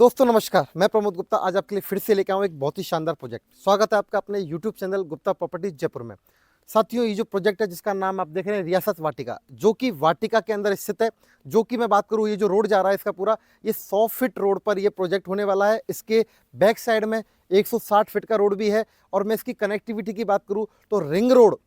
दोस्तों नमस्कार, मैं प्रमोद गुप्ता आज आपके लिए फिर से लेकर आऊँ एक बहुत ही शानदार प्रोजेक्ट। स्वागत है आपका अपने YouTube channel Gupta properties Jaipur में। साथियों, ये जो प्रोजेक्ट है जिसका नाम आप देख रहे हैं रियासत वाटिका, जो कि वाटिका के अंदर स्थित है। जो कि मैं बात करूँ, ये जो रोड जा रहा है इसका पूरा ये 100 फीट रोड पर ये प्रोजेक्ट होने वाला है। इसके बैक साइड में 160 फीट का रोड भी है। और मैं इसकी कनेक्टिविटी की बात करूँ तो रिंग रोड,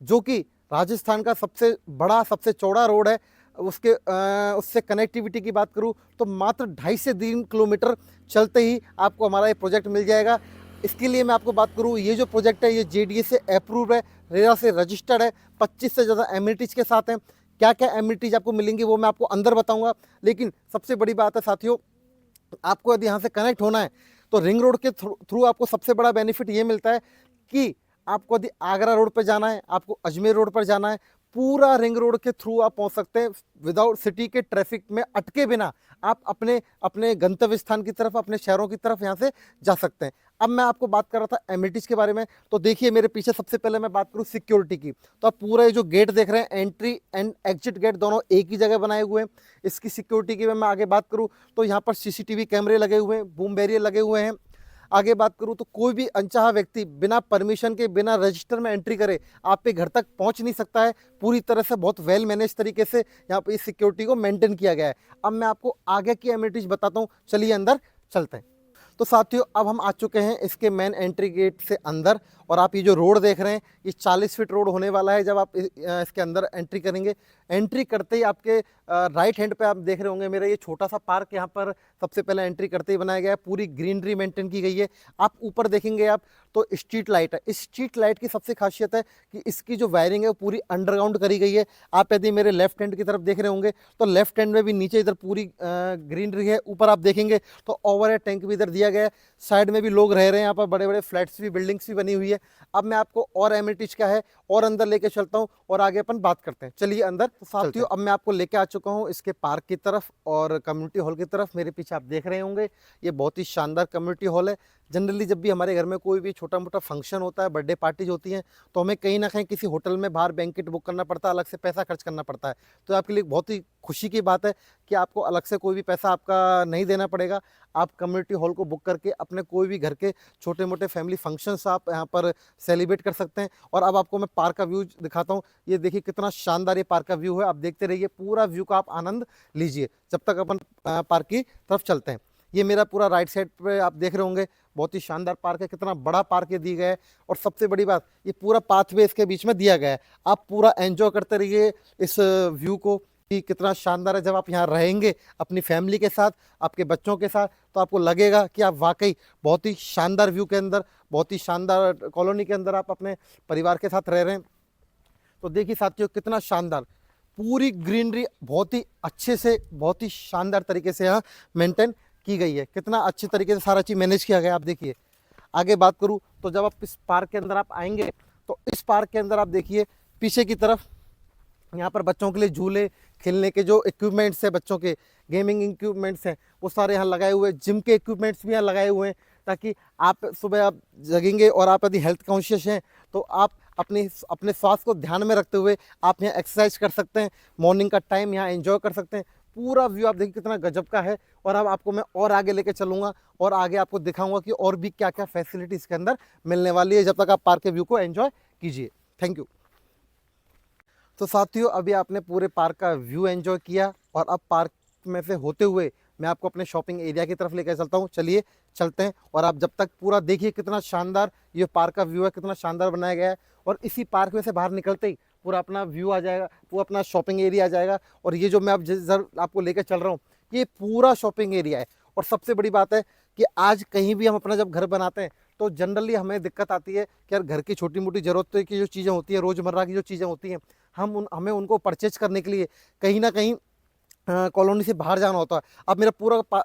जो कि राजस्थान का सबसे बड़ा सबसे चौड़ा रोड है, उससे कनेक्टिविटी की बात करूं तो मात्र 2.5 से 3 किलोमीटर चलते ही आपको हमारा ये प्रोजेक्ट मिल जाएगा। इसके लिए मैं आपको बात करूं, ये जो प्रोजेक्ट है ये जेडीए से अप्रूव है, रेरा से रजिस्टर्ड है, 25 से ज़्यादा एमिनिटीज़ के साथ हैं। क्या क्या एमिनिटीज़ आपको मिलेंगी वो मैं आपको अंदर बताऊंगा, लेकिन सबसे बड़ी बात है साथियों, आपको यदि यहाँ से कनेक्ट होना है तो रिंग रोड के थ्रू आपको सबसे बड़ा बेनिफिट ये मिलता है कि आपको यदि आगरा रोड पर जाना है, आपको अजमेर रोड पर जाना है, पूरा रिंग रोड के थ्रू आप पहुंच सकते हैं विदाउट सिटी के ट्रैफिक में अटके बिना। आप अपने अपने गंतव्य स्थान की तरफ, अपने शहरों की तरफ यहाँ से जा सकते हैं। अब मैं आपको बात कर रहा था एमिनिटीज़ के बारे में, तो देखिए मेरे पीछे सबसे पहले मैं बात करूँ सिक्योरिटी की, तो आप पूरा ये जो गेट देख रहे हैं, एंट्री एंड एग्जिट गेट दोनों एक ही जगह बनाए हुए हैं। इसकी सिक्योरिटी की मैं आगे बात करूँ तो यहाँ पर सीसीटीवी कैमरे लगे हुए हैं, बूम बैरियर लगे हुए हैं। आगे बात करूं तो कोई भी अनचाहा व्यक्ति बिना परमिशन के, बिना रजिस्टर में एंट्री करे आपके घर तक पहुंच नहीं सकता है। पूरी तरह से बहुत वेल मैनेज तरीके से यहाँ पे इस सिक्योरिटी को मेंटेन किया गया है। अब मैं आपको आगे की एमिनिटीज बताता हूँ, चलिए अंदर चलते हैं। तो साथियों, अब हम आ चुके हैं इसके मेन एंट्री गेट से अंदर, और आप ये जो रोड देख रहे हैं ये 40 फीट रोड होने वाला है। जब आप इसके अंदर एंट्री करेंगे, एंट्री करते ही आपके राइट हैंड पे आप देख रहे होंगे मेरा ये छोटा सा पार्क यहाँ पर सबसे पहले एंट्री करते ही बनाया गया है। पूरी ग्रीनरी मेंटेन की गई है। आप ऊपर देखेंगे आप तो स्ट्रीट लाइट है। इस स्ट्रीट लाइट की सबसे खासियत है कि इसकी जो वायरिंग है वो पूरी अंडरग्राउंड करी गई है। आप यदि मेरे लेफ्ट हैंड की तरफ देख रहे होंगे तो लेफ्ट हैंड में भी नीचे इधर पूरी ग्रीनरी है। ऊपर आप देखेंगे तो ओवरहेड टैंक भी इधर दिया गया है। साइड में भी लोग रह रहे हैं, यहाँ पर बड़े बड़े फ्लैट्स भी, बिल्डिंग्स भी बनी हुई है। अब मैं आपको और एमिनिटीज क्या है और अंदर लेके चलता हूँ और आगे अपन बात करते हैं। चलिए अंदर। तो साथियों, अब मैं आपको लेके आ चुका हूँ इसके पार्क की तरफ और कम्युनिटी हॉल की तरफ। मेरे पीछे आप देख रहे होंगे ये बहुत ही शानदार कम्युनिटी हॉल है। जनरली जब भी हमारे घर में कोई भी छोटा मोटा फंक्शन होता है, बर्थडे पार्टीज होती हैं, तो हमें कहीं ना कहीं किसी होटल में बाहर बैंकेट बुक करना पड़ता है, अलग से पैसा खर्च करना पड़ता है। तो आपके लिए बहुत ही खुशी की बात है कि आपको अलग से कोई भी पैसा आपका नहीं देना पड़ेगा। आप कम्युनिटी हॉल को बुक करके अपने कोई भी घर के छोटे मोटे फैमिली फंक्शंस आप यहाँ पर सेलिब्रेट कर सकते हैं। और अब आपको मैं पार्क का व्यू दिखाता हूँ। ये देखिए कितना शानदार ये पार्क का व्यू है। आप देखते रहिए, पूरा व्यू का आप आनंद लीजिए जब तक अपन पार्क की तरफ चलते हैं। ये मेरा पूरा राइट साइड पे आप देख रहे होंगे, बहुत ही शानदार पार्क है। कितना बड़ा पार्क ये दी गया है। और सबसे बड़ी बात, ये पूरा पाथवे इसके बीच में दिया गया है। आप पूरा एंजॉय करते रहिए इस व्यू को कि कितना शानदार है। जब आप यहाँ रहेंगे अपनी फैमिली के साथ, आपके बच्चों के साथ, तो आपको लगेगा कि आप वाकई बहुत ही शानदार व्यू के अंदर, बहुत ही शानदार कॉलोनी के अंदर आप अपने परिवार के साथ रह रहे हैं। तो देखिए साथियों, कितना शानदार पूरी ग्रीनरी बहुत ही अच्छे से, बहुत ही शानदार तरीके से यहाँ मेंटेन की गई है। कितना अच्छे तरीके से सारा चीज़ मैनेज किया गया है। आप देखिए, आगे बात करूँ तो जब आप इस पार्क के अंदर आप आएंगे तो इस पार्क के अंदर आप देखिए पीछे की तरफ यहाँ पर बच्चों के लिए झूले, खेलने के जो इक्विपमेंट्स हैं, बच्चों के गेमिंग इक्विपमेंट्स हैं, वो सारे यहाँ लगाए हुए हैं। जिम के इक्विपमेंट्स भी यहाँ लगाए हुए हैं, ताकि आप सुबह आप जगेंगे और आप यदि हेल्थ कॉन्शियस हैं तो आप अपने स्वास्थ्य को ध्यान में रखते हुए आप यहाँ एक्सरसाइज कर सकते हैं। मॉर्निंग का टाइम यहाँ एंजॉय कर सकते हैं। पूरा व्यू आप देखिए कितना गजब का है। और अब आपको मैं और आगे लेके चलूँगा और आगे आपको दिखाऊंगा कि और भी क्या क्या फैसिलिटी इसके अंदर मिलने वाली है, जब तक आप पार्क के व्यू को एंजॉय कीजिए। Thank you. तो साथियों, अभी आपने पूरे पार्क का व्यू एंजॉय किया और अब पार्क में से होते हुए मैं आपको अपने शॉपिंग एरिया की तरफ लेकर चलता हूँ। चलिए चलते हैं। और आप जब तक पूरा देखिए कितना शानदार ये पार्क का व्यू है, कितना शानदार बनाया गया है। और इसी पार्क में से बाहर निकलते ही पूरा अपना व्यू आ जाएगा, वो अपना शॉपिंग एरिया आ जाएगा। और ये जो मैं अब जिस आपको लेकर चल रहा हूँ ये पूरा शॉपिंग एरिया है। और सबसे बड़ी बात है कि आज कहीं भी हम अपना जब घर बनाते हैं तो जनरली हमें दिक्कत आती है कि यार घर की छोटी मोटी ज़रूरत की जो चीज़ें होती हैं, रोज़मर्रा की जो चीज़ें होती हैं, हमें उनको परचेज करने के लिए कहीं ना कहीं कॉलोनी से बाहर जाना होता है। आप मेरा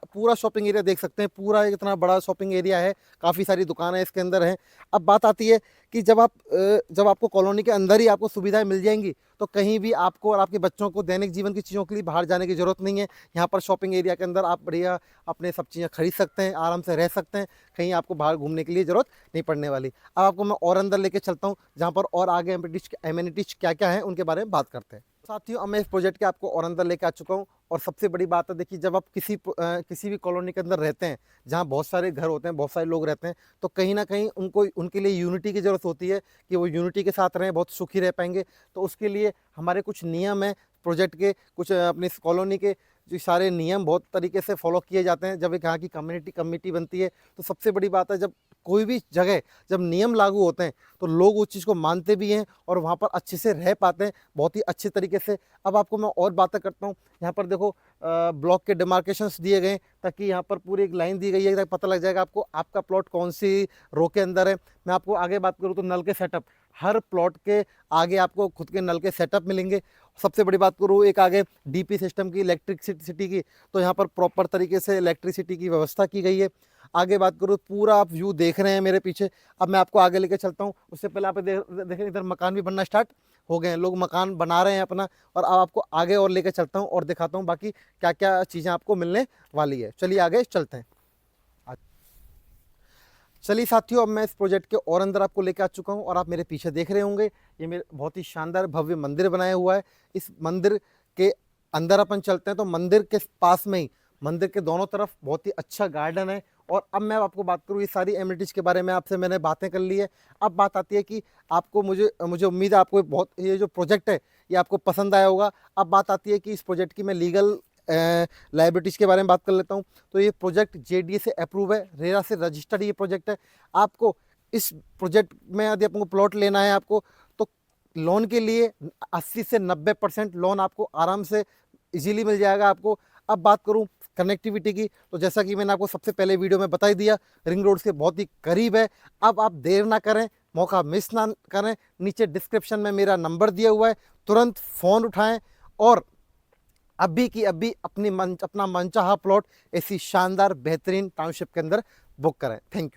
पूरा शॉपिंग एरिया देख सकते हैं। पूरा इतना बड़ा शॉपिंग एरिया है, काफ़ी सारी दुकानें इसके अंदर हैं। अब बात आती है कि जब आपको कॉलोनी के अंदर ही आपको सुविधाएं मिल जाएंगी तो कहीं भी आपको और आपके बच्चों को दैनिक जीवन की चीज़ों के लिए बाहर जाने की ज़रूरत नहीं है। यहाँ पर शॉपिंग एरिया के अंदर आप बढ़िया अपने सब चीज़ें खरीद सकते हैं, आराम से रह सकते हैं। कहीं आपको बाहर घूमने के लिए ज़रूरत नहीं पड़ने वाली। अब आपको मैं और अंदर लेके चलता हूँ, जहाँ पर और आगे एमिनिटीज क्या क्या हैं उनके बारे में बात करते हैं। साथियों, अब मैं इस प्रोजेक्ट के आपको और अंदर लेके आ चुका हूँ। और सबसे बड़ी बात है, देखिए जब आप किसी भी कॉलोनी के अंदर रहते हैं, जहाँ बहुत सारे घर होते हैं, बहुत सारे लोग रहते हैं, तो कहीं ना कहीं उनको उनके लिए यूनिटी की ज़रूरत होती है कि वो यूनिटी के साथ रहें, बहुत सुखी रह पाएंगे। तो उसके लिए हमारे कुछ नियम हैं प्रोजेक्ट के, कुछ अपनी इस कॉलोनी के जो सारे नियम बहुत तरीके से फॉलो किए जाते हैं जब एक यहाँ की कमेटी बनती है। तो सबसे बड़ी बात है, जब कोई भी जगह जब नियम लागू होते हैं तो लोग उस चीज़ को मानते भी हैं और वहाँ पर अच्छे से रह पाते हैं, बहुत ही अच्छे तरीके से। अब आपको मैं और बातें करता हूँ। यहाँ पर देखो ब्लॉक के डिमार्केशंस दिए गए हैं, ताकि यहाँ पर पूरी एक लाइन दी गई है, ताकि पता लग जाएगा आपको आपका प्लॉट कौन सी रो के अंदर है। मैं आपको आगे बात करूँ तो नल के सेटअप, हर प्लॉट के आगे आपको खुद के नल के सेटअप मिलेंगे। सबसे बड़ी बात करूँ एक आगे डीपी सिस्टम की, इलेक्ट्रिसिटी की, तो यहाँ पर प्रॉपर तरीके से इलेक्ट्रिसिटी की व्यवस्था की गई है। आगे बात करूँ, पूरा आप व्यू देख रहे हैं मेरे पीछे। अब मैं आपको आगे लेके चलता हूँ। उससे पहले आप देखें, इधर मकान भी बनना स्टार्ट हो गए हैं, लोग मकान बना रहे हैं अपना। और अब आपको आगे और लेके चलता हूँ और दिखाता हूँ बाकी क्या क्या चीज़ें आपको मिलने वाली है। चलिए आगे चलते हैं। चलिए साथियों, अब मैं इस प्रोजेक्ट के और अंदर आपको लेकर आ चुका हूँ और आप मेरे पीछे देख रहे होंगे, ये मेरे बहुत ही शानदार भव्य मंदिर बनाया हुआ है। इस मंदिर के अंदर अपन चलते हैं तो मंदिर के पास में ही, मंदिर के दोनों तरफ बहुत ही अच्छा गार्डन है। और अब मैं आपको बात करूँ, ये सारी एमिनिटीज़ के बारे में आपसे मैंने बातें कर ली है। अब बात आती है कि आपको मुझे मुझे उम्मीद है आपको बहुत ये जो प्रोजेक्ट है ये आपको पसंद आया होगा। अब बात आती है कि इस प्रोजेक्ट की मैं लीगल लाइबिलिटीज़ के बारे में बात कर लेता हूँ। तो ये प्रोजेक्ट जेडीए से अप्रूव है, रेरा से रजिस्टर्ड ये प्रोजेक्ट है। आपको इस प्रोजेक्ट में यदि आपको प्लॉट लेना है आपको, तो लोन के लिए 80 से 90% लोन आपको आराम से इजीली मिल जाएगा आपको। अब बात करूं कनेक्टिविटी की, तो जैसा कि मैंने आपको सबसे पहले वीडियो में बता ही दिया, रिंग रोड से बहुत ही करीब है। अब आप देर ना करें, मौका मिस ना करें, नीचे डिस्क्रिप्शन में मेरा नंबर दिया हुआ है, तुरंत फ़ोन उठाएं और अभी की अभी अपना मनचाहा प्लॉट ऐसी शानदार बेहतरीन टाउनशिप के अंदर बुक करें। Thank you.